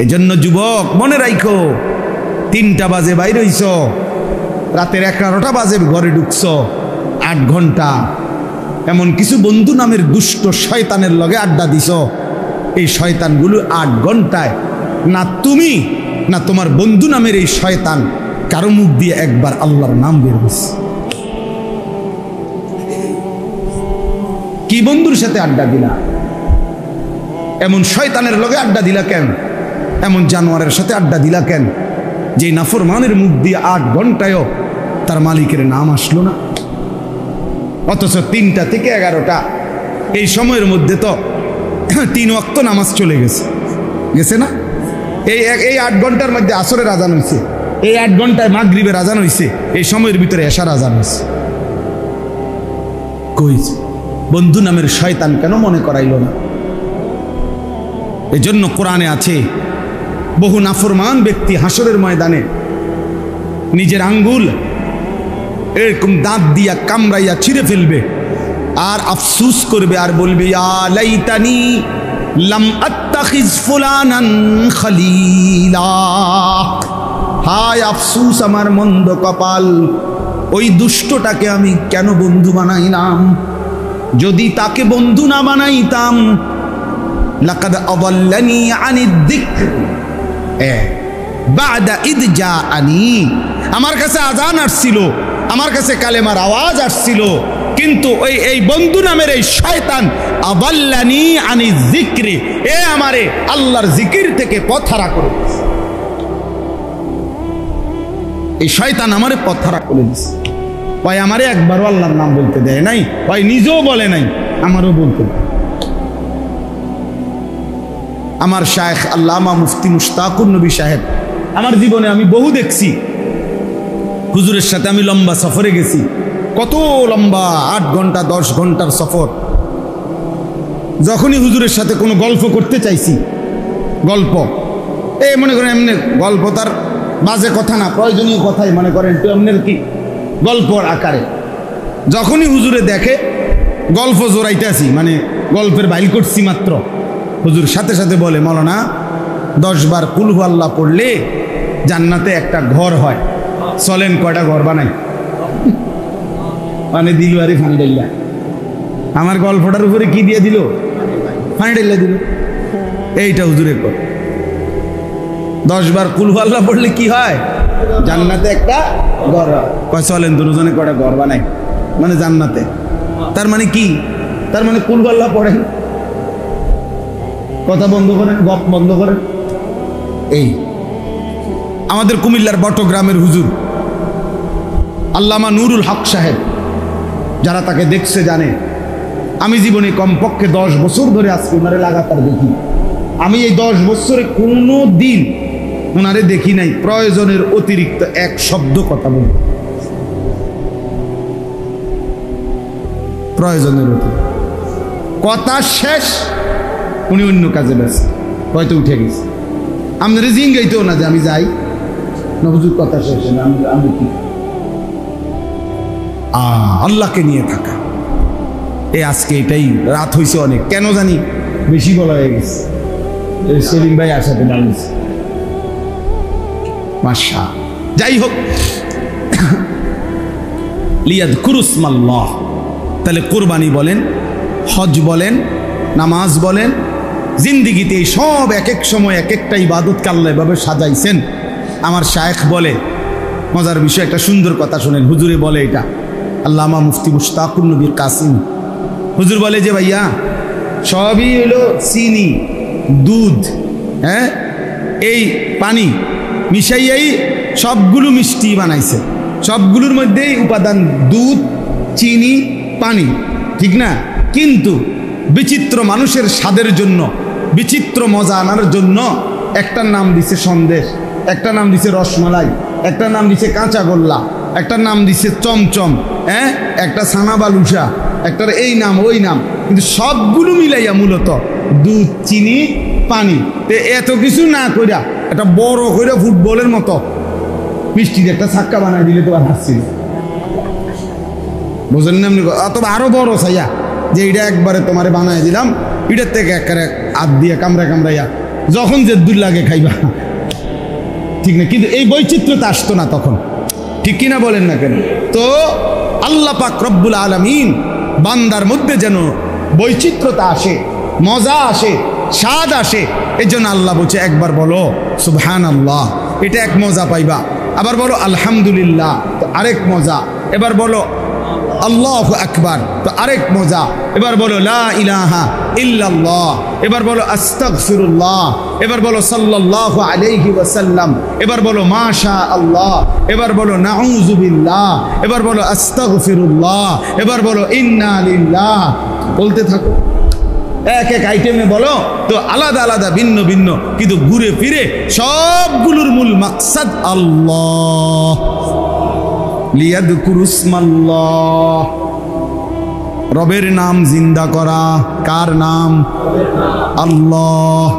এজন্য যুবক মনে রাখো, 3টা বাজে বাইরে হইছ, রাতের 11টা বাজে ঘরে ঢুকছ, 8 ঘন্টা এমন কিছু বন্ধু নামের দুষ্ট শয়তানের লগে আড্ডা দিছ। এই শয়তানগুলো 8 ঘন্টায় না তুমি না তোমার বন্ধু নামের এই শয়তান কারো মুখ দিয়ে একবার আল্লাহর নাম বের হইছে। কি বন্ধুর সাথে আড্ডা দিলা? এমন শয়তানের লগে আড্ডা দিলা কেন? এমন জানোয়ারের সাথে আড্ডা দিলা কেন যে নাফরমানের মুখ দিয়ে 8 ঘন্টায়ও তার মালিকের নাম আসলো না? অথচ 3টা থেকে 11টা এই সময়ের মধ্যে তো 3 ওয়াক্ত নামাজ চলে গেছে না? এই 8 ঘন্টার মধ্যে আসরের আজান হয়েছে, এই 8 ঘন্টায় মাগরিবের আজান হয়েছে, এই সময়ের ভিতরে এশার আজান হয়েছে। কইছে বন্ধু নামের শয়তান কেন মনে করাইল না? এজন্য কোরআনে আছে বহু নাফরমান ব্যক্তি হাসরের ময়দানে নিজের আঙ্গুল এরকম দাঁত দিয়া কামড়াইয়া ছিঁড়ে ফেলবে আর আফসুস করবে আর বলবে ইয়া লাইতানি লাম আত্তাখিজ ফুলানান খলিলা। হায় আফসুস আমার মন্দ কপাল, ওই দুষ্টটাকে আমি কেন বন্ধু বানাইলাম? যদি তাকে বন্ধু না বানাইতাম লাকাদ আদাল্লানি আনিদ যিকর বা'দা ইদ জাআনি, আমার কাছে আযান আসছিল, আমার কাছে কালেমার আওয়াজ আসছিল, কিন্তু এই বন্ধু নামের এই শয়তান আদাল্লানি আনিদ যিকরি, আমারে আল্লাহর জিকির থেকে পথহারা করে দিয়েছে। এই শয়তান আমারে পথহারা করে দিয়েছে। ভাই আমারে একবারও আল্লাহর নাম বলতে দেয় নাই, ভাই নিজেও বলে নাই, আমারও বলতে দেয়। আমার শায়েখ আল্লামা মুফতি মুশতাকুর নবী সাহেব, আমার জীবনে আমি বহু দেখছি, হুজুরের সাথে আমি লম্বা সফরে গেছি, কত লম্বা 8 ঘন্টা 10 ঘন্টার সফর। যখনই হুজুরের সাথে কোনো গল্প করতে চাইছি, গল্প মনে করেন এমনি গল্প, তার বাজে কথা না, প্রয়োজনীয় কথাই মনে করেন একটু এমনের কি গল্পর আকারে, যখনই হুজুরে দেখে গল্প জোরাইতে আসি, মানে গল্পের বাইল করছি মাত্র, হুজুর সাথে সাথে বলে মৌলানা 10 বার কুল হু আল্লাহ পড়লে জান্নাতে একটা ঘর হয়, চলেন কয়টা ঘর বানাই। মানে দিলওয়ারি ফান্ডেল্লা আমার গল্পটার উপরে কি দিয়ে দিল? ফান্ডেল্লা দিল। এইটা হুজুরে কর, 10 বার কুল হু আল্লাহ পড়লে কি হয়? জান্নাতে একটা ঘর হয়। কয় চলেন দুজনে কয়টা ঘর বানাই, মানে জান্নাতে। তার মানে কি? তার মানে কুল হু আল্লাহ পড়েন, কথা বন্ধ করেন, গপ বন্ধ করেন। এই আমাদের কুমিল্লার বটগ্রামের হুজুর আল্লামা নুরুল হক সাহেব, যারা তাকে দেখছে জানে, আমি জীবনে কমপক্ষে 10 বছর ধরে আজকে ওনারে লাগাতার দেখি। আমি এই 10 বছরে কোনো দিন ওনারে দেখি নাই প্রয়োজনের অতিরিক্ত এক শব্দ কথা বলি, প্রয়োজনের অতিরিক্ত কথা শেষ, উনি অন্য কাজে ব্যস্ত, হয়তো উঠে গেছে। আমাদের জিং গাইতেও না যে আমি যাই না, হুজুর কথা শেষ না, আমি কি আল্লাহকে নিয়ে থাকা। আজকে এটাই রাত হয়েছে অনেক, কেন জানি বেশি বলা হয়ে গেছে। সেলিম ভাই আসাতে দাঁড়িয়েছে, মাশা। যাই হোক, লিয়াযকুরুসমাল্লাহ, তাহলে কোরবানি বলেন, হজ বলেন, নামাজ বলেন, জিন্দিগিতে সব এক এক সময় এক একটা ইবাদতকে আল্লাহ এভাবে সাজাইছেন। আমার শায়েখ বলে, মজার বিষয়, একটা সুন্দর কথা শুনেন, হুজুরে বলে এটা, আল্লামা মুফতি মুশতাকুর নবী কাসিম হুজুর বলে যে ভাইয়া সবই হলো চিনি, দুধ, এই পানি মিশাইয়াই সবগুলো মিষ্টি বানাইছে, সবগুলোর মধ্যেই উপাদান দুধ, চিনি, পানি, ঠিক না? কিন্তু বিচিত্র মানুষের স্বাদের জন্য, বিচিত্র মজা আনার জন্য একটার নাম দিছে সন্দেশ, একটা নাম দিছে রসমালাই, একটা নাম দিছে কাঁচা গোল্লা, একটা নাম দিছে চমচম, একটা ছানা বালুসা, একটার এই নাম ওই নাম, কিন্তু সবগুলো মিলাইয়া মূলত দুধ, চিনি, পানি। এত কিছু না কইরা একটা বড় কইরা ফুটবলের মতো মিষ্টির একটা ছাক্কা বানাই দিলে তো আর হাসছিল, বুঝলেন না? অথবা আরো বড় চাইয়া যে এটা একবারে তোমারে বানাই দিলাম, এটার থেকে একেবারে হাত দিয়ে কামড়াইয়া যখন যে দূর লাগে খাইবা, ঠিক না? কিন্তু এই বৈচিত্র্যতা আসতো না তখন, ঠিক কিনা বলেন না কেন? তো আল্লাহ পাক রব্বুল আলামিন বান্দার মধ্যে যেন বৈচিত্র্যতা আসে, মজা আসে, স্বাদ আসে, এই জন্য আল্লাহ বলছে একবার বলো সুবহানাল্লাহ, এটা এক মজা পাইবা। আবার বলো আলহামদুলিল্লাহ, তো আরেক মজা। এবার বলো আল্লাহু আকবার, তো আরেক মজা। এবার বলো লা ইলাহা ইল্লাল্লাহ, এবার বলো আস্তাগফিরুল্লাহ, এবার বলো সাল্লাল্লাহু আলাইহি ওয়াসাল্লাম, এবার বলো মাশা আল্লাহ, এবার বলো নাউযু বিল্লাহ, এবার বলো আস্তাগফিরুল্লাহ, এবার বলো ইন্না লিল্লাহ। বলতে থাকো, এক এক আইটেমে বলো, তো আলাদা আলাদা ভিন্ন ভিন্ন, কিন্তু ঘুরে ফিরে সবগুলোর মূল মাকসাদ আল্লাহ। লিয়াযকুরুসমাল্লাহ, রবের নাম জিন্দা করা। কার নাম? আল্লাহ।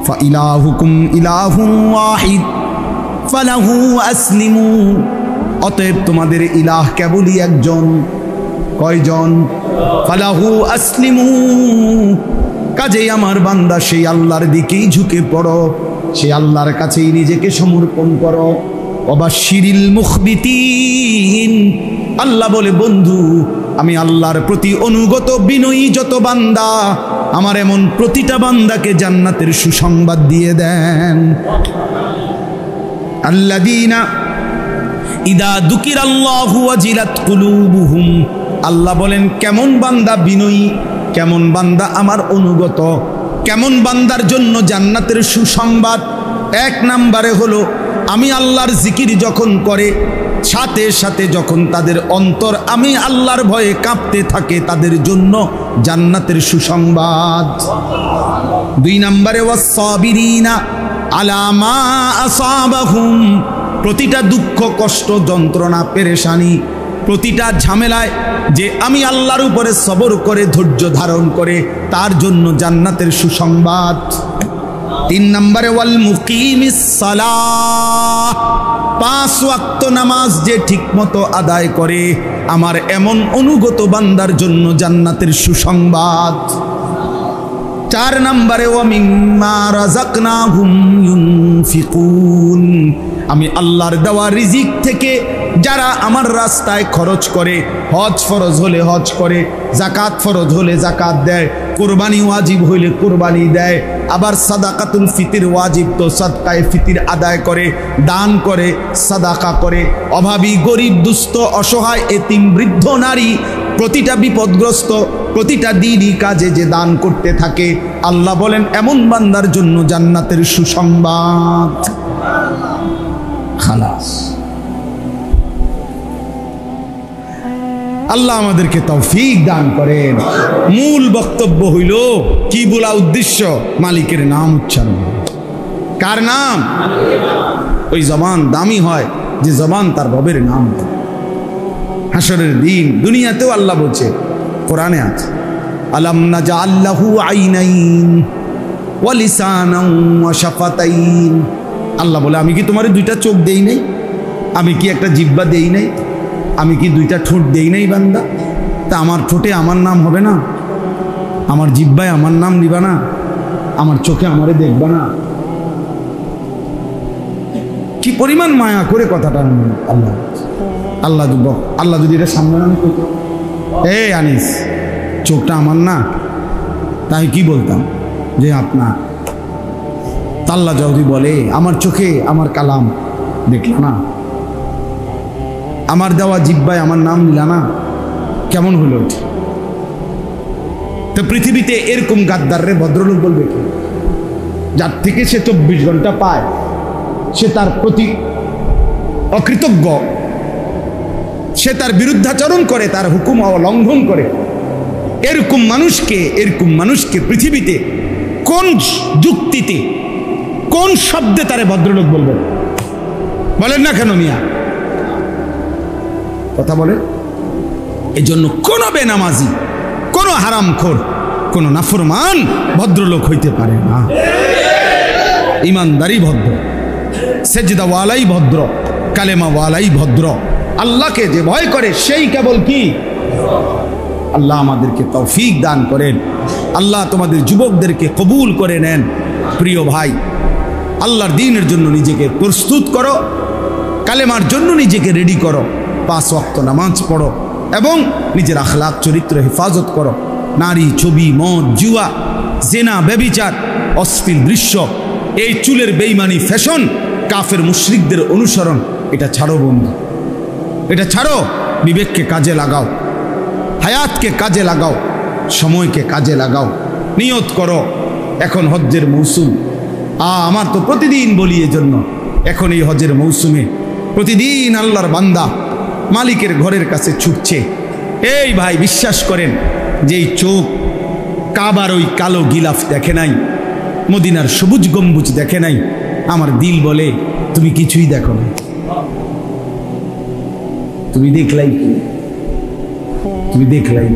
ফাইলাহুকুম ইলাহুন ওয়াহিদ ফালাহু আসলিমু, অতএব তোমাদের ইলাহ কেবলই একজন। কয়জন? ফালাহু আসলিমু, কাজেই আমার বান্দা সেই আল্লাহর দিকেই ঝুঁকে পড়ো, সেই আল্লাহর কাছেই নিজেকে সমর্পণ করো। ওয়াবাশশিরিল মুখবিতিন, আল্লাহ বলে বন্ধু আমি আল্লাহর প্রতি অনুগত বিনয়ী যত বান্দা, আমার এমন প্রতিটা বান্দাকে জান্নাতের সুসংবাদ দিয়ে দেন। আল্লাযীনা ইদা যুকিরাল্লাহু ওয়াজিলাত কুলুবুহুম, আল্লাহ বলেন কেমন বান্দা বিনয়ী, কেমন বান্দা আমার অনুগত, কেমন বান্দার জন্য জান্নাতের সুসংবাদ। এক নম্বরে হলো আমি আল্লাহর জিকির যখন করে, সাথে সাথে যখন তাদের অন্তর আমি আল্লাহর ভয়ে কাঁপতে থাকে, তাদের জন্য জান্নাতের সুসংবাদ। দুই নম্বরে ওয়াস-সাবিরিনা আলা মা আসাবাহুম, প্রতিটা দুঃখ কষ্ট যন্ত্রণা পেরেশানি, প্রতিটা ঝামেলায় যে আমি আল্লাহর উপরে সবর করে ধৈর্য ধারণ করে, তার জন্য জান্নাতের সুসংবাদ। তিন নম্বরে ওয়াল মুকিমিস সালাহ, 5 ওয়াক্ত নামাজ যে ঠিকমতো আদায় করে, আমার এমন অনুগত বান্দার জন্য জান্নাতের সুসংবাদ। 4 নম্বরে ওয়া মিম্মা রাযাকনাহুম ইউনফিকুন, আমি আল্লাহর দেওয়া রিজিক থেকে যারা আমার রাস্তায় খরচ করে, হজ ফরজ হলে হজ করে, যাকাত ফরজ হলে যাকাত দেয়, কুরবানি ওয়াজিব হইলে কুরবানি দেয়, আবার সাদাকাতুল ফিতির ওয়াজিব তো সাদকায়ে ফিতির আদায় করে, দান করে, সাদাকা করে, অভাবী গরিব দুস্থ অসহায় এতিম বৃদ্ধ নারী প্রতিটা বিপদগ্রস্ত প্রতিটা দিনই কাজে যে দান করতে থাকে, আল্লাহ বলেন এমন বান্দার জন্য জান্নাতের সুসংবাদ। খালাস। আল্লাহ আমাদেরকে তৌফিক দান করেন। মূল বক্তব্য হইল কি বলা উদ্দেশ্য? মালিকের নাম উচ্চারণ। কার নাম? ওই জবান দামি হয় যে জবান তার রবের নাম। হাসরের দিন দুনিয়াতেও আল্লাহ বলছে, কোরআনে আছে আলাম নাজআল লাহু আইনাইন ওয়া লিসানান ওয়া শাফাতাইন। আল্লাহ বলে আমি কি তোমার 2টা চোখ দেই নাই? আমি কি একটা জিহ্বা দেই নাই? আমি কি 2টা ঠোঁট দেই নাই বান্দা? তা আমার ঠোঁটে আমার নাম হবে না? আমার জিহ্বায় আমার নাম নিবা না? আমার চোখে আমারে দেখবা না? কি পরিমাণ মায়া করে কথাটা আল্লাহ আল্লাহ আল্লাহ যদি এটা সামনে আমি কইতো, এই আনিস চোখটা আমার না, তাই কি বলতাম যে আপনার। আল্লাহ যদি বলে আমার চোখে আমার কালাম দেখলা না, আমার দেওয়া জিহ্বায় আমার নাম নিলা না, কেমন হলো? তো পৃথিবীতে এরকম গাদ্দাররে ভদ্রলোক বলবে কি? যার থেকে সে 24 ঘন্টা পায়, সে তার প্রতি অকৃতজ্ঞ, সে তার বিরুদ্ধাচরণ করে, তার হুকুম অলঙ্ঘন করে। এরকম মানুষকে পৃথিবীতে কোন যুক্তিতে, কোন শব্দে তারে ভদ্রলোক বলবেন? বলেন না কেন মিয়া? কথা বলে। এই জন্য কোন বেনামাজি, কোন হারামখোর, কোন নাফরমান ভদ্রলোক হইতে পারে না। ইমানদারি ভদ্র, সেজদাওয়ালাই ভদ্র, কালেমাওয়ালাই ভদ্র। আল্লাহকে যে ভয় করে সেই কেবল কি? আল্লাহ আমাদেরকে তৌফিক দান করেন। আল্লাহ তোমাদের যুবকদেরকে কবুল করে নেন। প্রিয় ভাই, আল্লাহর দ্বীনের জন্য নিজেকে প্রস্তুত করো, কালেমার জন্য নিজেকে রেডি করো, 5 ওয়াক্ত নামাজ পড়ো এবং নিজের আখলাক চরিত্র হেফাজত করো। নারী, ছবি, মদ, জুয়া, জেনা, ব্যভিচার, অশ্লীল দৃশ্য, এই চুলের বেইমানি, ফ্যাশন, কাফের মুশরিকদের অনুসরণ, এটা ছাড়ো বন্ধু, এটা ছাড়ো। বিবেককে কাজে লাগাও, হায়াতকে কাজে লাগাও, সময়কে কাজে লাগাও। নিয়ত করো, এখন হজ্জের মৌসুম। আমার তো প্রতিদিন বলি এজন্য, এখন এই হজ্জের মৌসুমে প্রতিদিন আল্লাহর বান্দা মালিকের ঘরের কাছে ছুটছে। এই ভাই, বিশ্বাস করেন যে এই চোখ কাবার ওই কালো গিলাফ দেখে নাই, মদিনার সবুজ গম্বুজ দেখে নাই, আমার দিল বলে তুমি কিছুই দেখো না। তুমি দেখলাই, তুমি দেখলাই